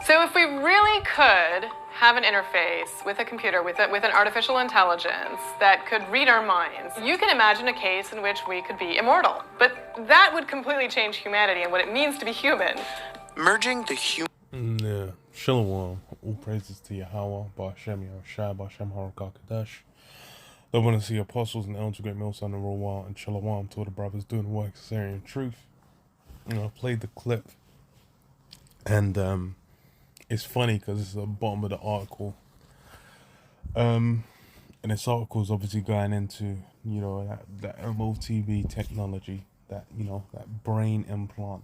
So if we really could have an interface with a computer, with an artificial intelligence that could read our minds, you can imagine a case in which we could be immortal. But that would completely change humanity and what it means to be human. Merging the human... Yeah, Shalom. All praises to Yahweh, Ba'ashem Yahushai, Ba'ashem Harakakadosh. I want to see apostles and elders, great meal, son, and roll wild, and Shalom to all the brothers doing the work, sincerity, and truth. I played the clip, and it's funny because it's at the bottom of the article. And this article is obviously going into, that motb technology, that brain implant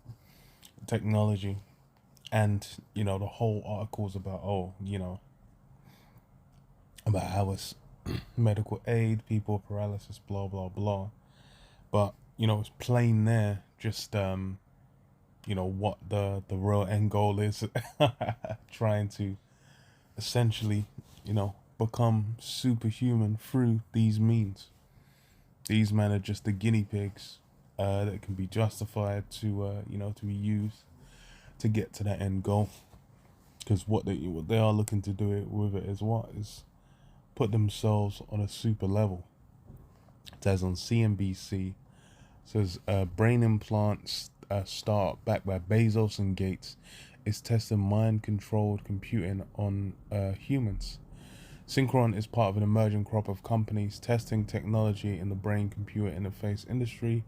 technology. And, the whole article is about, about how it's medical aid, people with paralysis, blah, blah, blah. But, it's plain there, just, what the real end goal is, trying to essentially, become superhuman through these means. These men are just the guinea pigs that can be justified to, to be used to get to that end goal. Because what they are looking to do it with it is put themselves on a super level. It says on CNBC, says brain implants start backed by Bezos and Gates is testing mind-controlled computing on humans. Synchron is part of an emerging crop of companies testing technology in the brain-computer interface industry.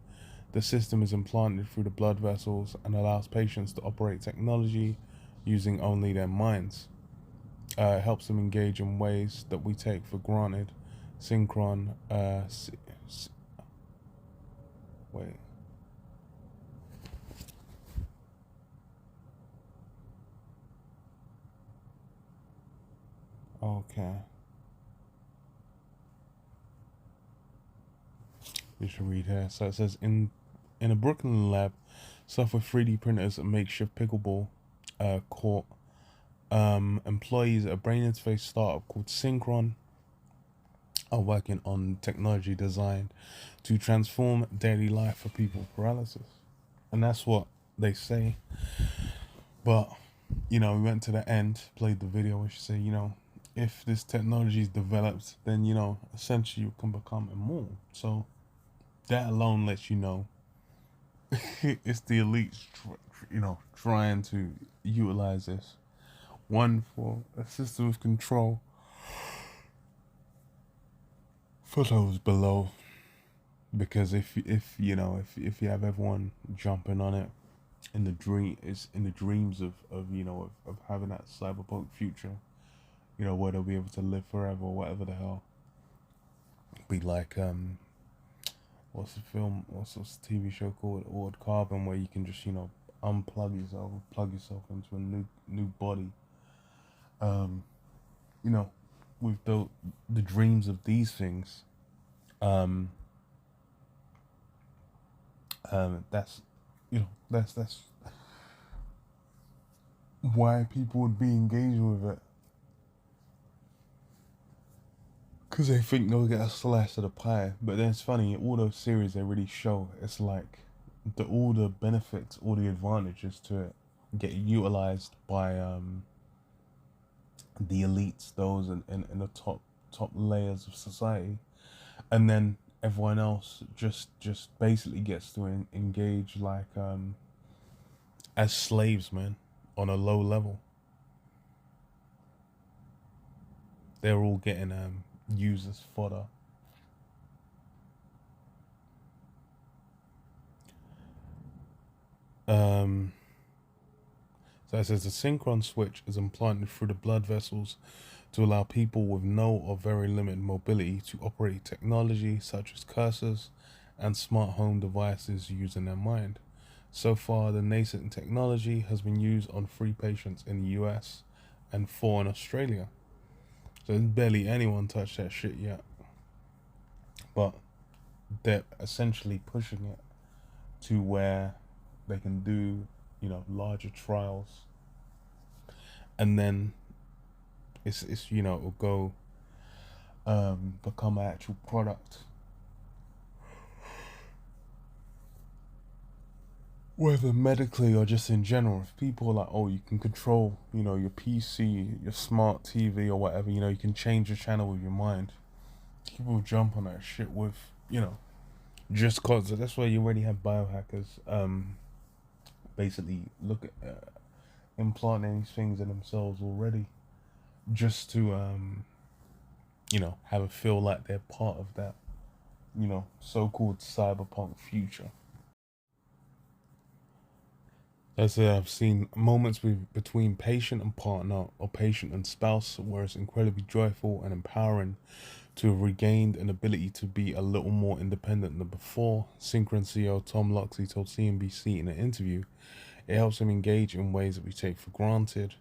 The system is implanted through the blood vessels and allows patients to operate technology using only their minds. It helps them engage in ways that we take for granted. Synchron, wait. Okay. You should read here. So it says, in a Brooklyn lab, software 3D printers and makeshift pickleball court, employees at a brain interface startup called Synchron are working on technology designed to transform daily life for people with paralysis. And that's what they say. But, we went to the end, played the video, which say, if this technology is developed, then, essentially you can become immortal. So that alone lets you know it's the elites, trying to utilize this. One, for a system of control for those below. Because if you have everyone jumping on it in the dreams of having that cyberpunk future, where they'll be able to live forever or whatever the hell. Be like what's this TV show called, Altered Carbon, where you can just unplug yourself, plug yourself into a new body. With the dreams of these things, that's why people would be engaged with it. Because they think they'll get a slice of the pie. But then it's funny, all those series they really show, it's like all the benefits, all the advantages to it get utilized by the elites, those in the top layers of society. And then everyone else just basically gets to engage like as slaves, man, on a low level. They're all getting used as fodder. So it says the Synchron switch is implanted through the blood vessels to allow people with no or very limited mobility to operate technology such as cursors and smart home devices using their mind. So far, the nascent technology has been used on 3 patients in the US and 4 in Australia. So barely anyone touched that shit yet. But they're essentially pushing it to where they can do, larger trials. And then it's it'll go become an actual product. whether medically or just in general, if people are like, oh, you can control, your PC, your smart TV or whatever, you can change the channel with your mind. People jump on that shit with, just cause. That's why you already have biohackers, basically look at implanting these things in themselves already, just to, have it feel like they're part of that, so-called cyberpunk future. As I've seen moments between patient and partner or patient and spouse where it's incredibly joyful and empowering to have regained an ability to be a little more independent than before. Synchron CEO Tom Luxley told CNBC in an interview, it helps him engage in ways that we take for granted.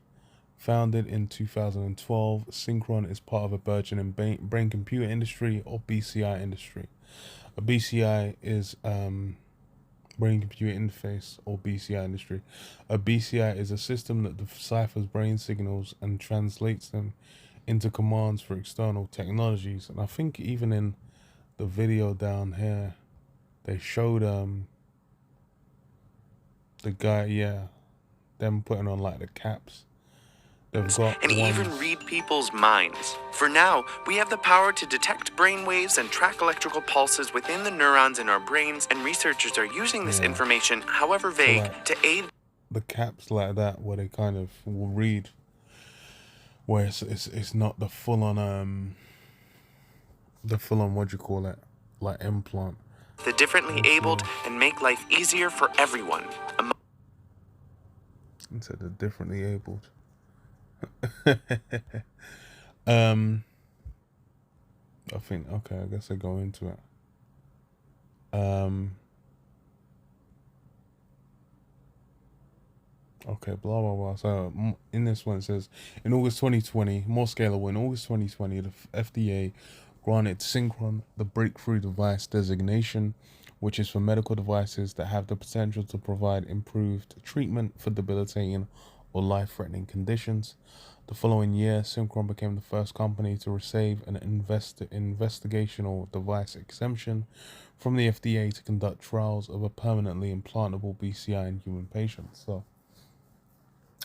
Founded in 2012, Synchron is part of a burgeoning brain computer industry or BCI industry. A BCI is brain computer interface or BCI industry. A BCI is a system that deciphers brain signals and translates them into commands for external technologies. And I think even in the video down here, they showed the guy, them putting on like the caps. They've got and even read people's minds. For now, we have the power to detect brain waves and track electrical pulses within the neurons in our brains, and researchers are using this information, however vague, to aid the caps like that, where they kind of will read, where it's not the full on what you call it, like implant. The differently abled and make life easier for everyone. Instead of differently abled. I think, okay, I guess I go into it. Okay, blah, blah, blah. So in this one, it says, in August 2020, more scalable, in August 2020, the FDA granted Synchron the breakthrough device designation, which is for medical devices that have the potential to provide improved treatment for debilitating or life-threatening conditions. The following year, Synchron became the first company to receive an investigational device exemption from the FDA to conduct trials of a permanently implantable BCI in human patients. So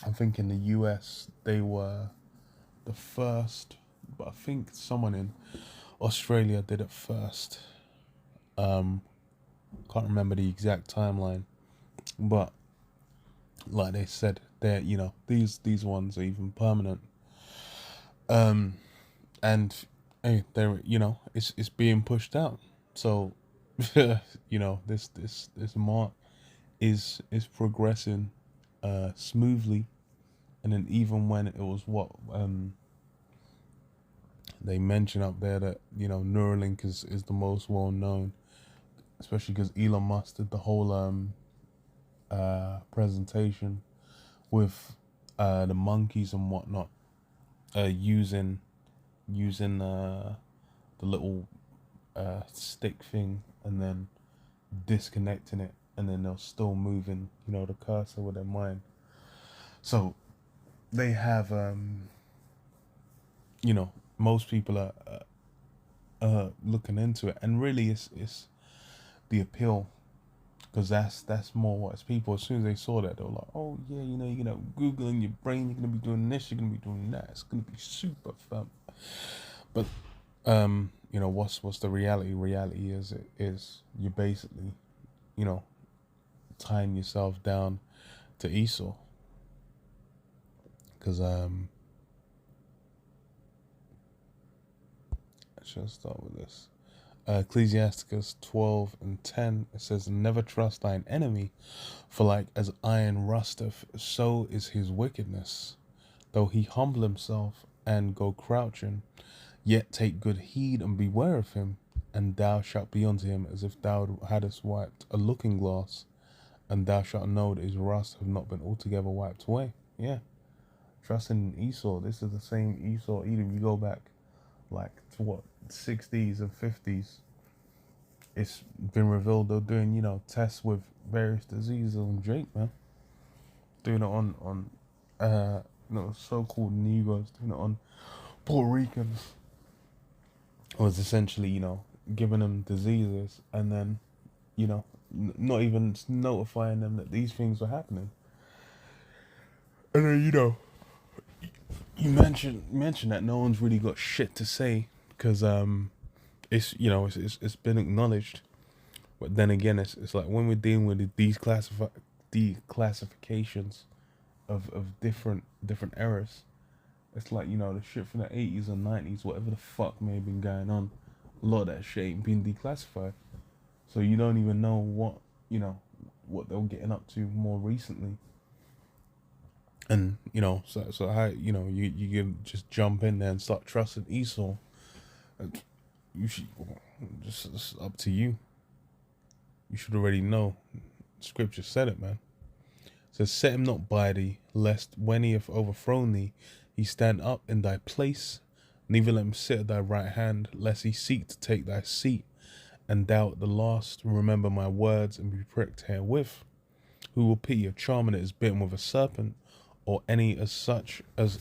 I think in the US they were the first, but I think someone in Australia did it first. Can't remember the exact timeline, but like they said, they're these ones are even permanent. And hey, they're it's being pushed out. So this mark is progressing smoothly, and then even when it was they mention up there that Neuralink is the most well known, especially because Elon Musk did the whole presentation with the monkeys and whatnot, using the little stick thing and then disconnecting it, and then they're still moving the cursor with their mind. So they have most people are looking into it, and really it's the appeal, because that's more what it's people. As soon as they saw that, they were like, oh yeah, you're gonna Google in your brain, you're gonna be doing this, you're gonna be doing that, it's gonna be super fun. But what's the reality? Reality is you're basically tying yourself down to Esau, because I should start with this. Ecclesiasticus 12:10, it says, never trust thine enemy, for like as iron rusteth, so is his wickedness. Though he humble himself and go crouching, yet take good heed and beware of him, and thou shalt be unto him as if thou hadst wiped a looking glass, and thou shalt know that his rust have not been altogether wiped away. Yeah, trusting Esau. This is the same Esau Edom. You go back like to what, 60s and 50s, it's been revealed they're doing tests with various diseases on Jake, man. Doing it on so-called Negroes, doing it on Puerto Ricans. It was essentially giving them diseases, and then not even notifying them that these things were happening. And then, you know, you mentioned that no one's really got shit to say because it's, you know, it's been acknowledged. But then again, it's like when we're dealing with these declassifications of different eras, it's like, you know, the shit from the 80s and 90s, whatever the fuck may have been going on, a lot of that shit ain't been declassified. So you don't even know what, you know, what they're getting up to more recently. And, you know, so how, you know, you can just jump in there and start trusting Esau. You should, just, it's up to you. You should already know. Scripture said it, man. It says, set him not by thee, lest when he hath overthrown thee, he stand up in thy place, neither let him sit at thy right hand, lest he seek to take thy seat, and thou at the last remember my words and be pricked herewith. Who will pity a charmer that is bitten with a serpent, or any such as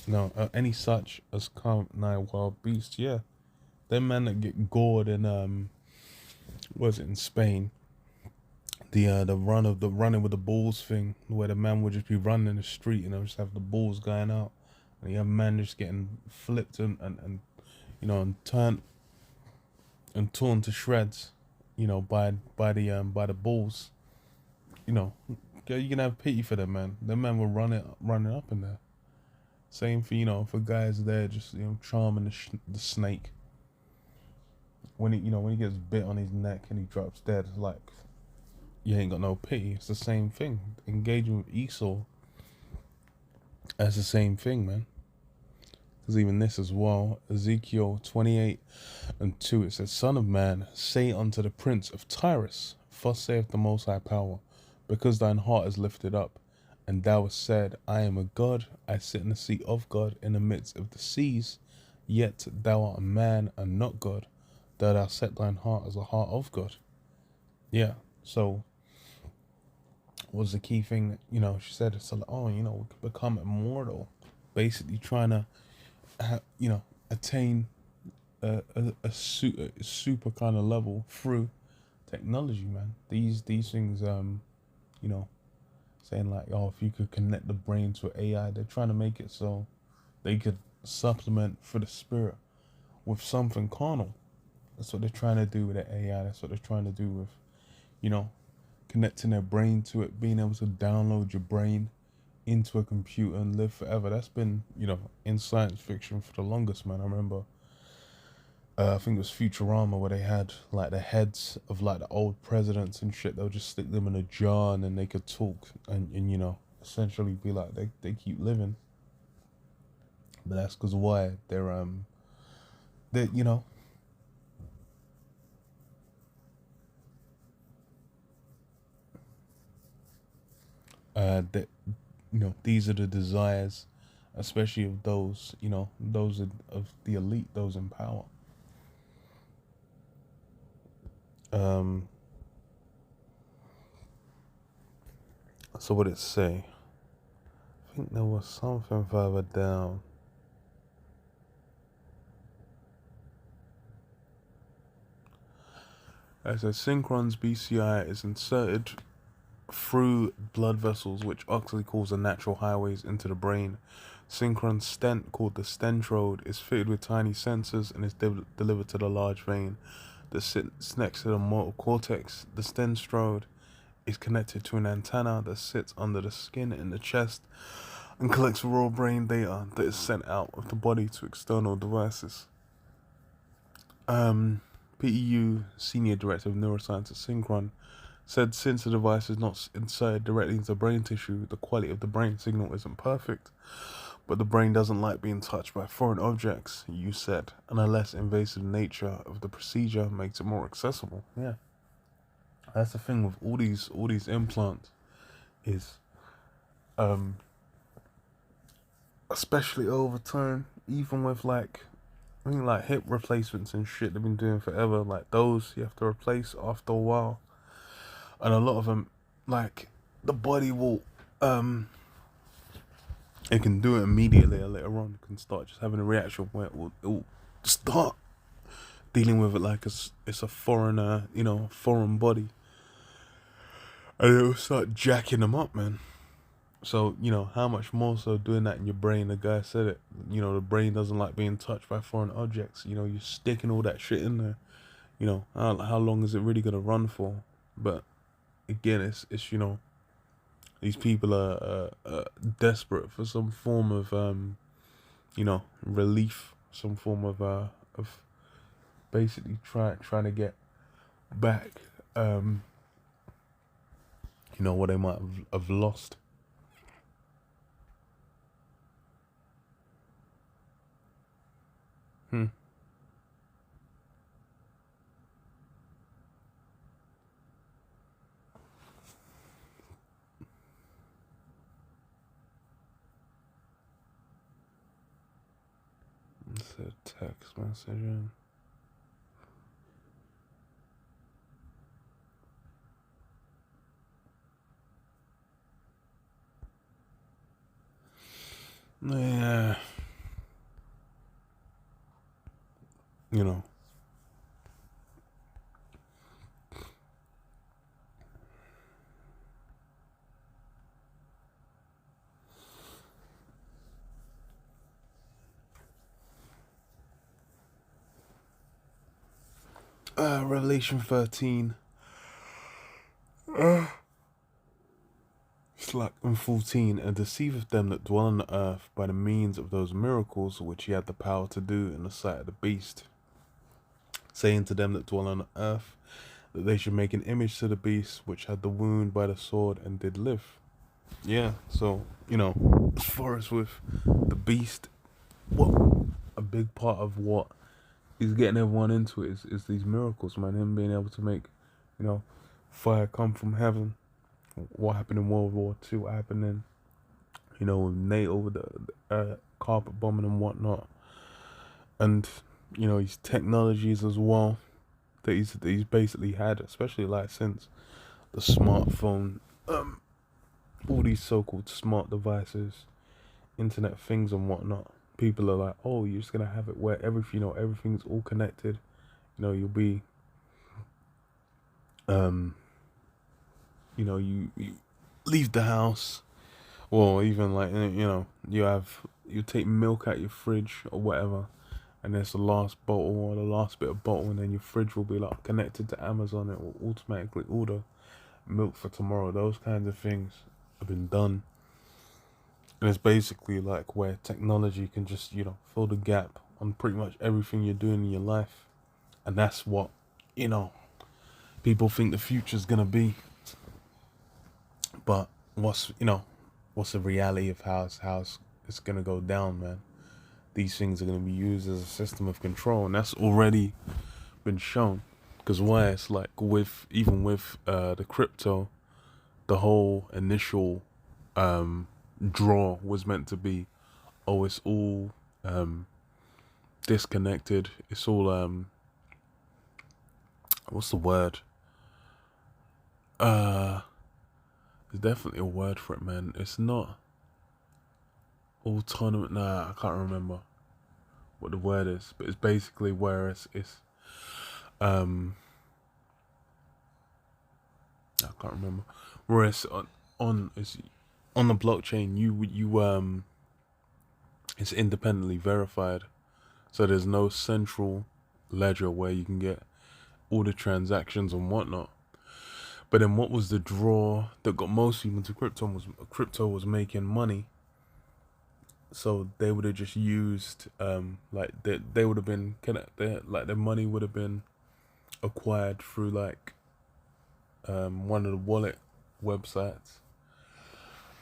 come nigh wild beasts? Yeah, them men that get gored in was it in Spain? The running with the bulls thing, where the man would just be running in the street and they'll just have the bulls going out, and you have men just getting flipped and you know, and turned and torn to shreds, you know, by the bulls. You know, you can have pity for them, man. Them men were running up in there. Same for, you know, for guys there just, you know, charming the snake. When he gets bit on his neck and he drops dead, it's like, you ain't got no pity. It's the same thing. Engaging with Esau, that's the same thing, man. Because even this as well, Ezekiel 28:2, it says, Son of man, say unto the prince of Tyrus, thus saith the Most High Power, because thine heart is lifted up, and thou hast said, I am a God, I sit in the seat of God in the midst of the seas, yet thou art a man and not God, that thou set thine heart as a heart of God. Yeah, so was the key thing that, you know, she said, it's like, oh, you know, we could become immortal, basically trying to, you know, attain a super kind of level through technology, man. These things, you know, saying like, oh, if you could connect the brain to AI, they're trying to make it so they could supplement for the spirit with something carnal. That's what they're trying to do with the AI. That's what they're trying to do with, you know, connecting their brain to it, being able to download your brain into a computer and live forever. That's been, you know, in science fiction for the longest, man. I remember, I think it was Futurama, where they had like the heads of like the old presidents and shit. They'll just stick them in a jar and then they could talk and you know, essentially be like, they keep living. But that's because why? They're you know, that, you know, these are the desires, especially of those, you know, those of the elite, those in power. So what did it say? I think there was something further down. As a synchron's BCI is inserted through blood vessels, which Oxley calls the natural highways into the brain. Synchron's stent, called the stentrode, is fitted with tiny sensors and is delivered to the large vein that sits next to the motor cortex. The stentrode is connected to an antenna that sits under the skin in the chest and collects raw brain data that is sent out of the body to external devices. PEU Senior Director of Neuroscience at Synchron said since the device is not inserted directly into brain tissue, the quality of the brain signal isn't perfect. But the brain doesn't like being touched by foreign objects, you said, and a less invasive nature of the procedure makes it more accessible. Yeah. That's the thing with all these implants is, especially over time, even with like, I mean, like hip replacements and shit they've been doing forever, like those you have to replace after a while. And a lot of them, like, the body will, it can do it immediately, or later on it can start just having a reaction where it will start dealing with it like it's a foreign, you know, foreign body. and it will start jacking them up, man. So, you know, how much more so doing that in your brain? The guy said it. You know, the brain doesn't like being touched by foreign objects. You know, you're sticking all that shit in there. You know, how long is it really gonna run for? But again, it's you know, these people are desperate for some form of you know, relief, some form of basically trying to get back you know, what they might have lost. It's a text message. Yeah. You know. Revelation 13. Slack and 14, and deceiveth them that dwell on the earth by the means of those miracles which he had the power to do in the sight of the beast, saying to them that dwell on the earth that they should make an image to the beast which had the wound by the sword and did live. Yeah, so, you know, as far as with the beast, what a big part of what is getting everyone into it is these miracles, man. Him being able to make, you know, fire come from heaven. What happened in World War II, what happened in, you know, with NATO with the carpet bombing and whatnot. And, you know, his technologies as well that he's basically had, especially like since the smartphone, all these so-called smart devices, internet things and whatnot. People are like, oh, you're just gonna have it where everything, you know, everything's all connected. You know, you'll be you know, you leave the house, or even like, you know, you take milk out your fridge or whatever, and there's the last bottle or the last bit of bottle, and then your fridge will be like connected to Amazon. It will automatically order milk for tomorrow. Those kinds of things have been done, and it's basically like where technology can just, you know, fill the gap on pretty much everything you're doing in your life, and that's what, you know, people think the future's gonna be. But what's the reality of how it's gonna go down, man? These things are gonna be used as a system of control, and that's already been shown. Because why? It's like with the crypto, the whole initial draw was meant to be, oh, it's all disconnected. It's all what's the word? There's definitely a word for it, man. It's not autonomous. Nah, I can't remember what the word is, but it's basically where it's I can't remember, where it's it's on the blockchain. You it's independently verified, so there's no central ledger where you can get all the transactions and whatnot. But then what was the draw that got most people into crypto was making money. So they would have just used like they would have been like their money would have been acquired through like one of the wallet websites,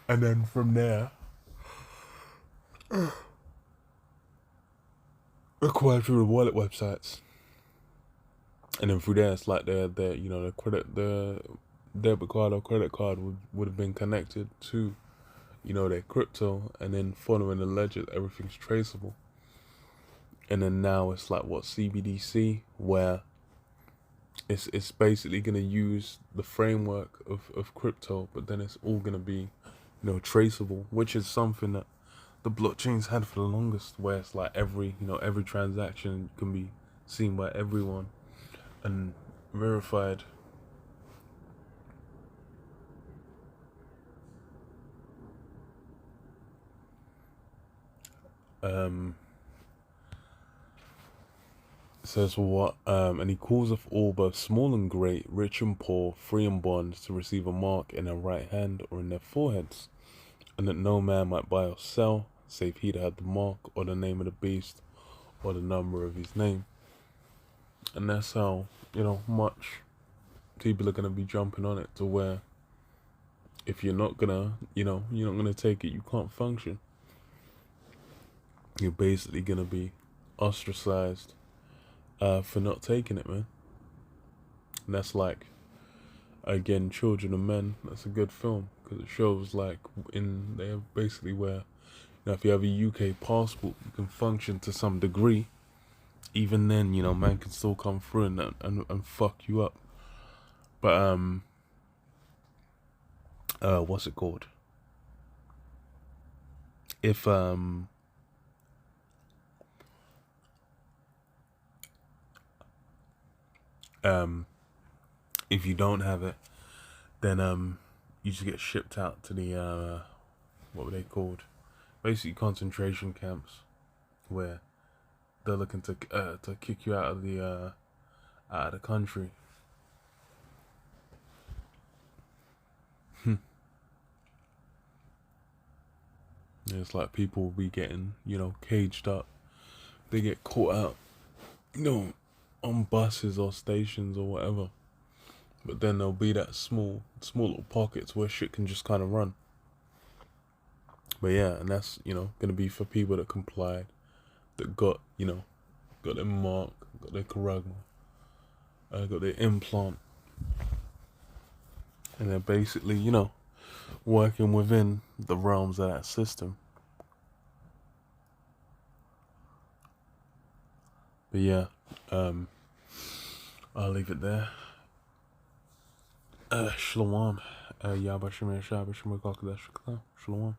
and then from there acquired through the wallet websites. And then through there, it's like their you know, the debit card or credit card would have been connected to, you know, their crypto, and then following the ledger, everything's traceable. And then now it's like what, CBDC, where it's basically gonna use the framework of crypto, but then it's all gonna be, you know, traceable, which is something that the blockchains had for the longest, where it's like every transaction can be seen by everyone and verified. It says what? And he calls of all, both small and great, rich and poor, free and bond, to receive a mark in their right hand or in their foreheads, and that no man might buy or sell, save he that had the mark, or the name of the beast, or the number of his name. And that's how, much people are gonna be jumping on it, to where if you're not gonna, you're not gonna take it, you can't function. You're basically gonna be ostracized for not taking it, man. And that's like, again, Children of Men. That's a good film because it shows like they're basically where, if you have a UK passport, you can function to some degree. Even then, man can still come through and fuck you up. But what's it called? If if you don't have it, then you just get shipped out to the what were they called? Basically concentration camps, where they're looking to kick you out of the country. It's like people will be getting, caged up. They get caught out, on buses or stations or whatever. But then there'll be that small little pockets where shit can just kind of run. But yeah, and that's, gonna be for people that complied, that got their mark, got their charagma, got their implant. And they're basically, working within the realms of that system. But yeah, I'll leave it there. Shalom. Yabba Shemir Shabba Shemir Shalom.